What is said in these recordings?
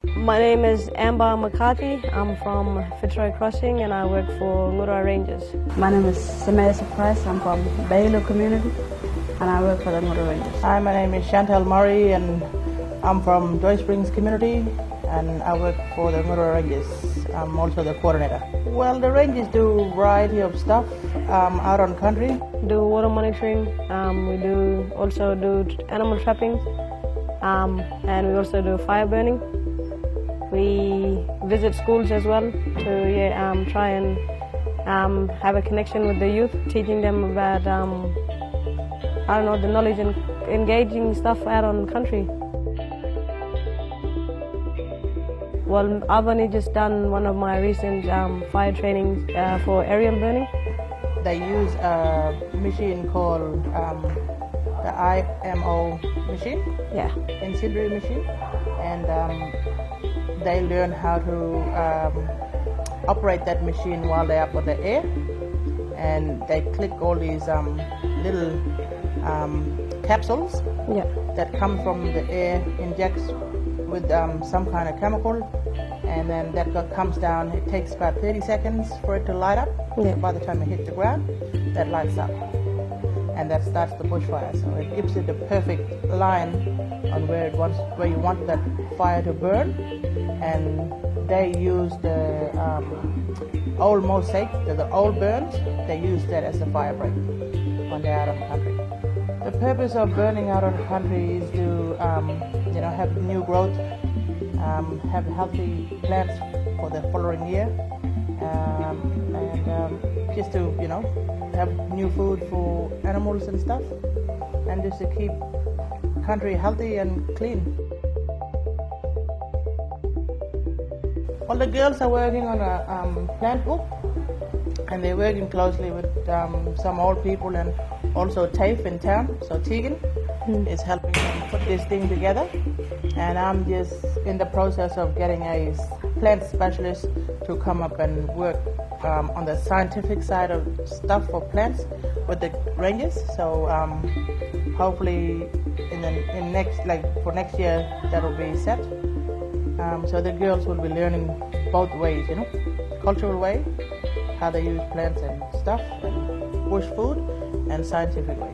My name is Amber McCarthy. I'm from Fitzroy Crossing and I work for Ngurrara Rangers. My name is Samantha Price. I'm from Baylor Community and I work for the Ngurrara Rangers. Hi, my name is Chantal Murray and I'm from Joy Springs Community and I work for the Ngurrara Rangers. I'm also the coordinator. Well, the Rangers do a variety of stuff out on country. Do water monitoring. We also do animal trapping, and we also do fire burning. We visit schools as well to try and have a connection with the youth, teaching them about the knowledge and engaging stuff out on country. Well, I've only just done one of my recent fire trainings for area burning. They use a machine called the IMO machine, incendiary machine, and they learn how to operate that machine while they're up on the air, and they click all these little capsules that come from the air, injects with some kind of chemical, and then that comes down. It takes about 30 seconds for it to light up. So by the time it hits the ground, that lights up, and that starts the bushfire. So it gives it the perfect line on where you want that fire to burn. And they use the old mosaic, the old burns. They use that as a fire break when they're out on the country. The purpose of burning out on the country is to have new growth, have healthy plants for the following year, and just to have new food for animals and stuff, and just to keep country healthy and clean. Well, the girls are working on a plant book, and they're working closely with some old people and also TAFE in town. So Tegan is helping them put this thing together, and I'm just in the process of getting a plant specialist to come up and work on the scientific side of stuff for plants with the rangers. So hopefully for next year that'll be set. So the girls will be learning both ways, cultural way, how they use plants and stuff, and bush food, and scientific way.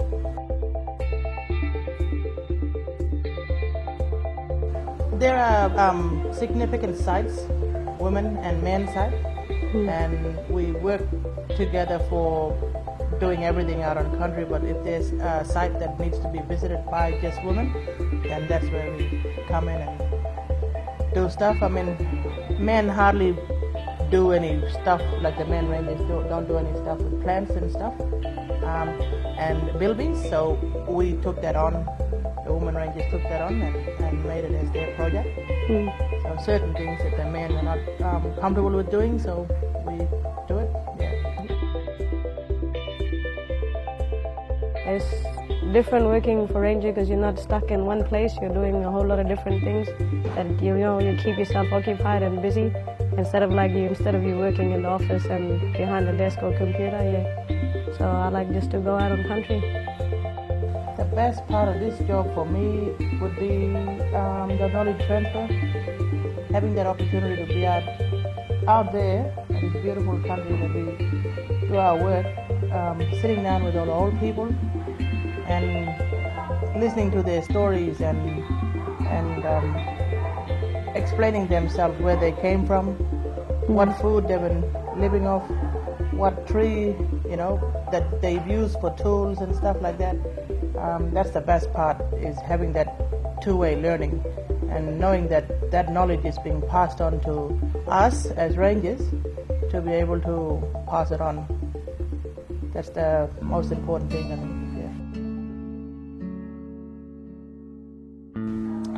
There are significant sites, women and men side, and we work together for doing everything out on country. But if there's a site that needs to be visited by just women, then that's where we come in and do stuff. I mean, men hardly do any stuff like the men rangers don't do any stuff with plants and stuff, and bilbies. So we took that on. The women rangers took that on and made it as their project. So certain things that the men are not comfortable with doing, so we do it. It's different working for ranger because you're not stuck in one place. You're doing a whole lot of different things that you keep yourself occupied and busy instead of you working in the office and behind the desk or computer. So I like just to go out on country. The best part of this job for me would be the knowledge transfer. Having that opportunity to be out there in this beautiful country that we do our work, sitting down with all the old people and listening to their stories and explaining themselves where they came from, what food they've been living off, what tree that they've used for tools and stuff like that. That's the best part, is having that two-way learning and knowing that that knowledge is being passed on to us as rangers to be able to pass it on. That's the most important thing, I think.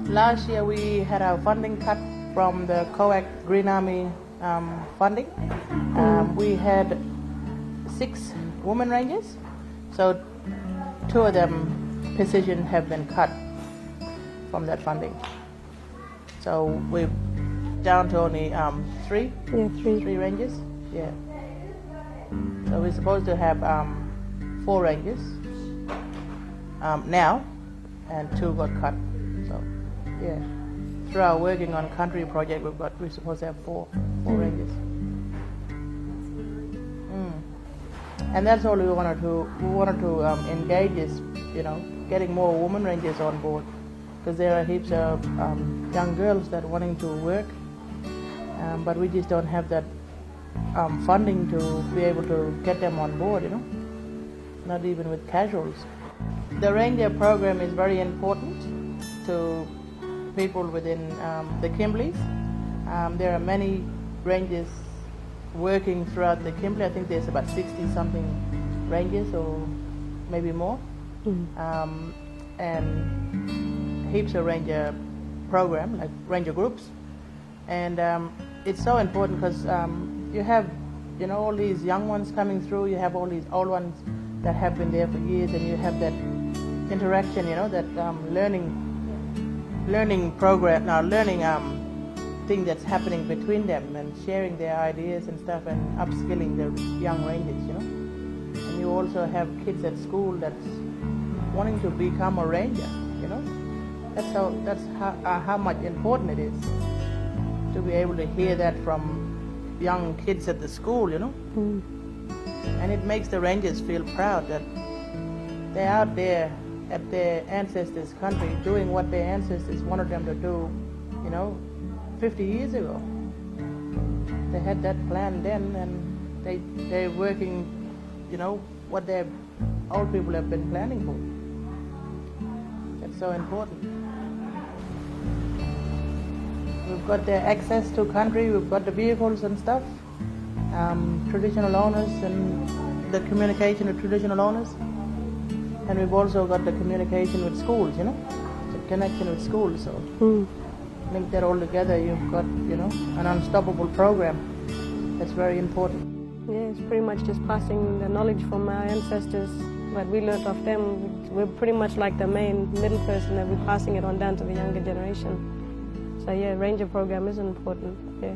Last year we had our funding cut from the COAC Green Army funding. We had 6 women rangers, so 2 of them positions have been cut from that funding. So we're down to only 3 rangers. Yeah. So we're supposed to have 4 rangers now, and 2 got cut. So yeah. through our working on country project, we're supposed to have four rangers. And that's all we wanted to engage is, getting more women rangers on board, because there are heaps of young girls that wanting to work, but we just don't have that funding to be able to get them on board, not even with casuals. The ranger program is very important to people within the Kimberleys. There are many rangers working throughout the Kimberley. I think there's about 60-something rangers or maybe more. And heaps of ranger program, like ranger groups. And it's so important because you have, all these young ones coming through, you have all these old ones that have been there for years, and you have that interaction, that learning program, learning thing that's happening between them, and sharing their ideas and stuff, and upskilling the young rangers, And you also have kids at school that's wanting to become a ranger, That's how much important it is to be able to hear that from young kids at the school, And it makes the rangers feel proud that they're out there at their ancestors' country doing what their ancestors wanted them to do, 50 years ago. They had that plan then, and they're working, what their old people have been planning for. That's so important. We've got the access to country, we've got the vehicles and stuff, traditional owners and the communication with traditional owners. And we've also got the communication with schools, the connection with schools. So link that all together, you've got, an unstoppable program. That's very important. Yeah, it's pretty much just passing the knowledge from our ancestors, what we learned of them. We're pretty much like the main middle person, that we're passing it on down to the younger generation. So yeah, ranger program is important, yeah.